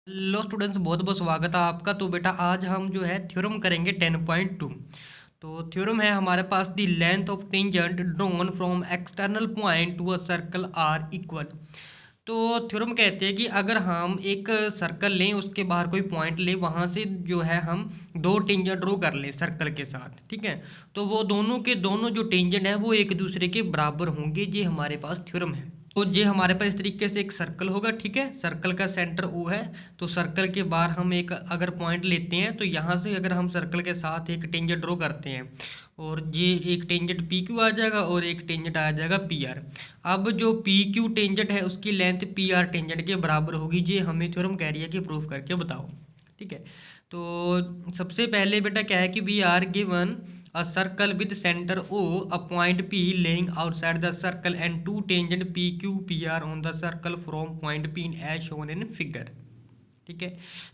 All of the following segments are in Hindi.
हेलो स्टूडेंट्स, बहुत बहुत स्वागत है आपका। तो बेटा आज हम जो है थ्योरम करेंगे 10.2। तो थ्योरम है हमारे पास the length of tangent drawn from external point to a circle are equal. तो थ्योरम कहते हैं कि अगर हम एक सर्कल लें, उसके बाहर कोई पॉइंट लें, वहाँ से जो है हम दो टेंजेंट ड्रॉ कर लें सर्कल के साथ, ठीक है। तो वो दोनों के दोनों जो टेंजेंट है वो एक दूसरे के बराबर होंगे। ये हमारे पास थ्योरम है। तो ये हमारे पास इस तरीके से एक सर्कल होगा, ठीक है। सर्कल का सेंटर ओ है। तो सर्कल के बाहर हम एक अगर पॉइंट लेते हैं, तो यहाँ से अगर हम सर्कल के साथ एक टेंजेंट ड्रॉ करते हैं, और ये एक टेंजेंट पी क्यू आ जाएगा और एक टेंजेंट आ जाएगा पी आर। अब जो पी क्यू टेंजेंट है उसकी लेंथ पी आर टेंजेंट के बराबर होगी। ये हमें थ्योरम कह रही है कि प्रूफ करके बताओ, ठीक है। तो सबसे पहले बेटा क्या है कि we are given a circle with center O, a point P laying outside the circle and two tangent PQ PR on the circle from point P as shown in figure, ठीक है।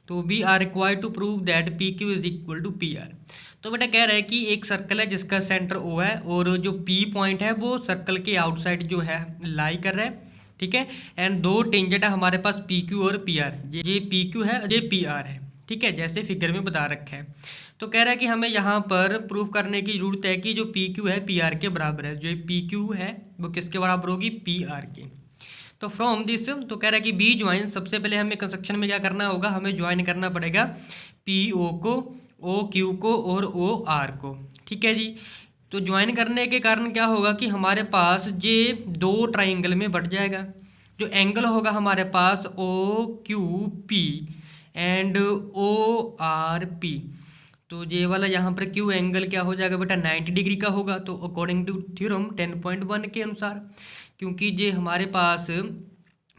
तो we are required to prove that P Q is equal to P R. तो बेटा कह रहा है कि एक सर्कल है जिसका सेंटर ओ है और जो पी पॉइंट है वो सर्कल के आउटसाइड जो है लाई कर रहा है, ठीक है। एंड दो टेंजेंट है हमारे पास पी क्यू और पी आर। ये पी क्यू है, ये पी आर है, ठीक है, जैसे फिगर में बता रखा है। तो कह रहा है कि हमें यहाँ पर प्रूफ करने की जरूरत है कि जो पी क्यू है पी आर के बराबर है। जो पी क्यू है वो किसके बराबर होगी? पी आर के। तो फ्रॉम दिस तो कह रहा है कि बी ज्वाइन, सबसे पहले हमें कंस्ट्रक्शन में क्या करना होगा? हमें ज्वाइन करना पड़ेगा पी ओ को, ओ क्यू को और ओ आर को, ठीक है जी। तो ज्वाइन करने के कारण क्या होगा कि हमारे पास ये दो ट्राइंगल में बट जाएगा। जो एंगल होगा हमारे पास O Q P and O R P. तो ये वाला यहाँ पर क्यू एंगल क्या हो जाएगा बेटा? 90 डिग्री का होगा। तो अकॉर्डिंग टू थ्योरम 10.1 के अनुसार, क्योंकि ये हमारे पास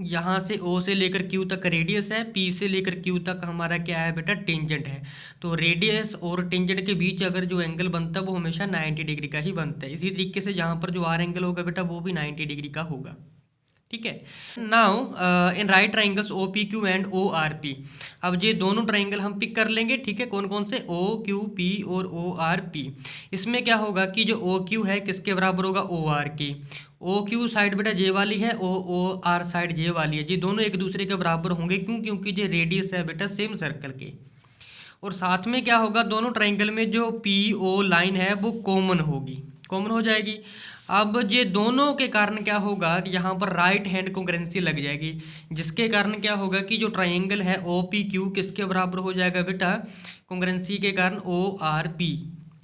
यहाँ से ओ से लेकर क्यू तक रेडियस है, पी से लेकर क्यू तक हमारा क्या है बेटा? टेंजेंट है। तो रेडियस और टेंजेंट के बीच अगर जो एंगल बनता है वो हमेशा 90 डिग्री का ही बनता है। इसी तरीके से यहाँ पर जो आर एंगल होगा बेटा वो भी 90 डिग्री का होगा, ठीक है। Now in right triangles O P Q and O R P. अब ये दोनों ट्राइंगल हम पिक कर लेंगे, ठीक है। कौन कौन से? ओ क्यू पी और ओ आर पी। इसमें क्या होगा कि जो ओ क्यू है किसके बराबर होगा? ओ आर की। ओ क्यू साइड बेटा जे वाली है, ओ ओ आर साइड जे वाली है। ये दोनों एक दूसरे के बराबर होंगे, क्यों? क्योंकि ये रेडियस है बेटा सेम सर्कल के। और साथ में क्या होगा? दोनों ट्राइंगल में जो पी ओ लाइन है वो कॉमन होगी, कॉमन हो जाएगी। अब ये दोनों के कारण क्या होगा कि यहाँ पर राइट हैंड कॉन्ग्रुएंसी लग जाएगी, जिसके कारण क्या होगा कि जो ट्राइंगल है ओ पी क्यू किसके बराबर हो जाएगा बेटा? कॉन्ग्रुएंसी के कारण ओ आर पी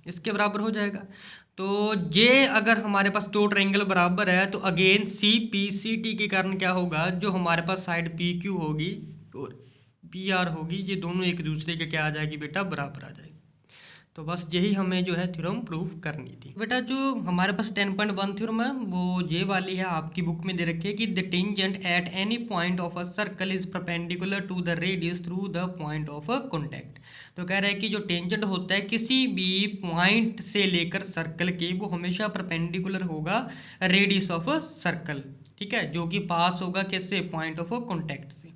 इसके बराबर हो जाएगा। तो ये अगर हमारे पास दो ट्राइंगल बराबर है तो again C P C T के कारण क्या होगा? जो हमारे पास साइड पी क्यू होगी और पी आर होगी, ये दोनों एक दूसरे के क्या आ जाएगी बेटा? बराबर आ जाएगी। तो बस यही हमें जो है थ्योरम प्रूफ करनी थी बेटा। जो हमारे पास 10.1 थ्योरम है वो ये वाली है, आपकी बुक में दे रखी है कि the tangent at any point of a circle is perpendicular to the radius through the point of a contact. तो कह रहा है कि जो टेंजेंट होता है किसी भी पॉइंट से लेकर सर्कल के, वो हमेशा परपेंडिकुलर होगा रेडियस ऑफ अ सर्कल, ठीक है, जो कि पास होगा किससे? पॉइंट ऑफ अ कॉन्टैक्ट से,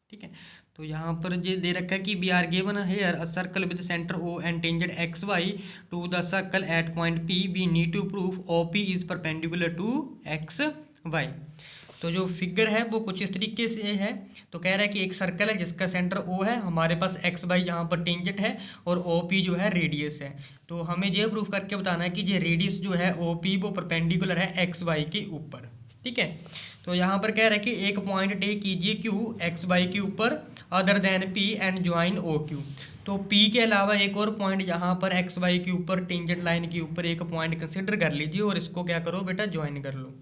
ठीक है। तो यहाँ पर ये दे रखा है कि we are given here a circle with centre O and tangent X Y to the circle at point P, we need to prove O P is perpendicular to X Y. तो जो फिगर है वो कुछ इस तरीके से है। तो कह रहा है कि एक सर्कल है जिसका सेंटर ओ है, हमारे पास एक्स वाई यहाँ पर टेंजेंट है और ओ पी जो है रेडियस है। तो हमें ये प्रूफ करके बताना है कि ये रेडियस जो है ओ पी वो परपेंडिकुलर है एक्स वाई के ऊपर, ठीक है। तो यहाँ पर कह रहा है कि एक पॉइंट टेक कीजिए क्यू एक्स वाई के ऊपर other than P and join O Q. तो पी के अलावा एक और पॉइंट यहाँ पर एक्स वाई के ऊपर टेंजेंट लाइन के ऊपर एक पॉइंट कंसिडर कर लीजिए और इसको क्या करो बेटा? ज्वाइन कर लो।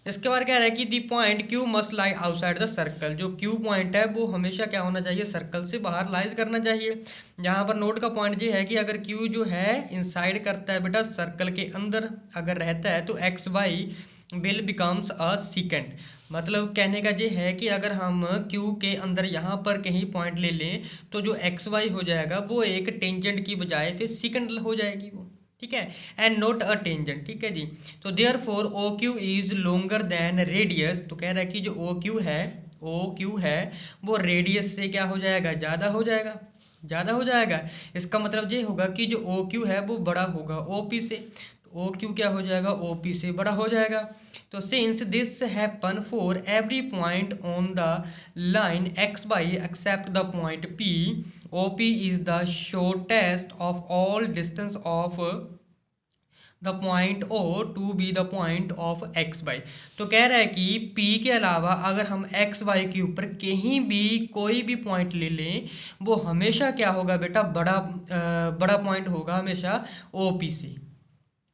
इसके बाद कह रहा है कि the point Q must lie outside the circle. जो क्यू पॉइंट है वो हमेशा क्या होना चाहिए? सर्कल से बाहर लाइज करना चाहिए। यहाँ पर नोट का पॉइंट ये है कि अगर क्यू जो है इनसाइड करता है बेटा सर्कल के अंदर अगर रहता है तो X Y will becomes a secant. मतलब कहने का ये है कि अगर हम क्यू के अंदर यहाँ पर कहीं पॉइंट ले लें तो जो एक्स वाई हो जाएगा वो एक टेंजेंट की बजाय फिर सीकेंड हो जाएगी वो, ठीक है, एंड नॉट अ टेंजेंट, ठीक है जी। तो therefore O Q is longer than radius. तो कह रहा है कि जो ओ क्यू है वो रेडियस से क्या हो जाएगा? ज़्यादा हो जाएगा, ज़्यादा हो जाएगा। इसका मतलब ये होगा कि जो ओ क्यू है वो बड़ा होगा ओ पी से। ओ क्यू क्या हो जाएगा, ओ पी से बड़ा हो जाएगा। तो since this happen for every point on the line X Y except the point P, O P is the shortest of all distance of the point O to be the point of X Y. तो कह रहा है कि P के अलावा अगर हम एक्स वाई के ऊपर कहीं भी कोई भी पॉइंट ले लें, वो हमेशा क्या होगा बेटा, बड़ा पॉइंट होगा हमेशा OP से।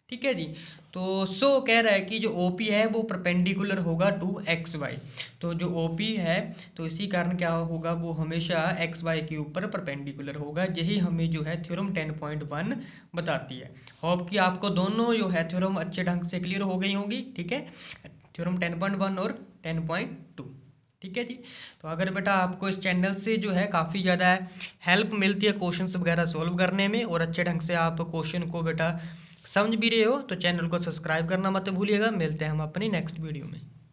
ठीक है जी। तो कह रहा है कि जो OP है वो परपेंडिकुलर होगा टू एक्स वाई। तो जो OP है तो इसी कारण क्या होगा, वो हमेशा एक्स वाई के ऊपर परपेंडिकुलर होगा। यही हमें जो है थ्योरम 10.1 बताती है। होप कि आपको दोनों जो है थ्योरम अच्छे ढंग से क्लियर हो गई होंगी। ठीक है, थ्योरम 10.1 और 10.2। ठीक है जी। तो अगर बेटा आपको इस चैनल से जो है काफ़ी ज़्यादा हेल्प मिलती है क्वेश्चंस वगैरह सॉल्व करने में, और अच्छे ढंग से आप क्वेश्चन को बेटा समझ भी रहे हो, तो चैनल को सब्सक्राइब करना मत भूलिएगा। मिलते हैं हम अपनी नेक्स्ट वीडियो में।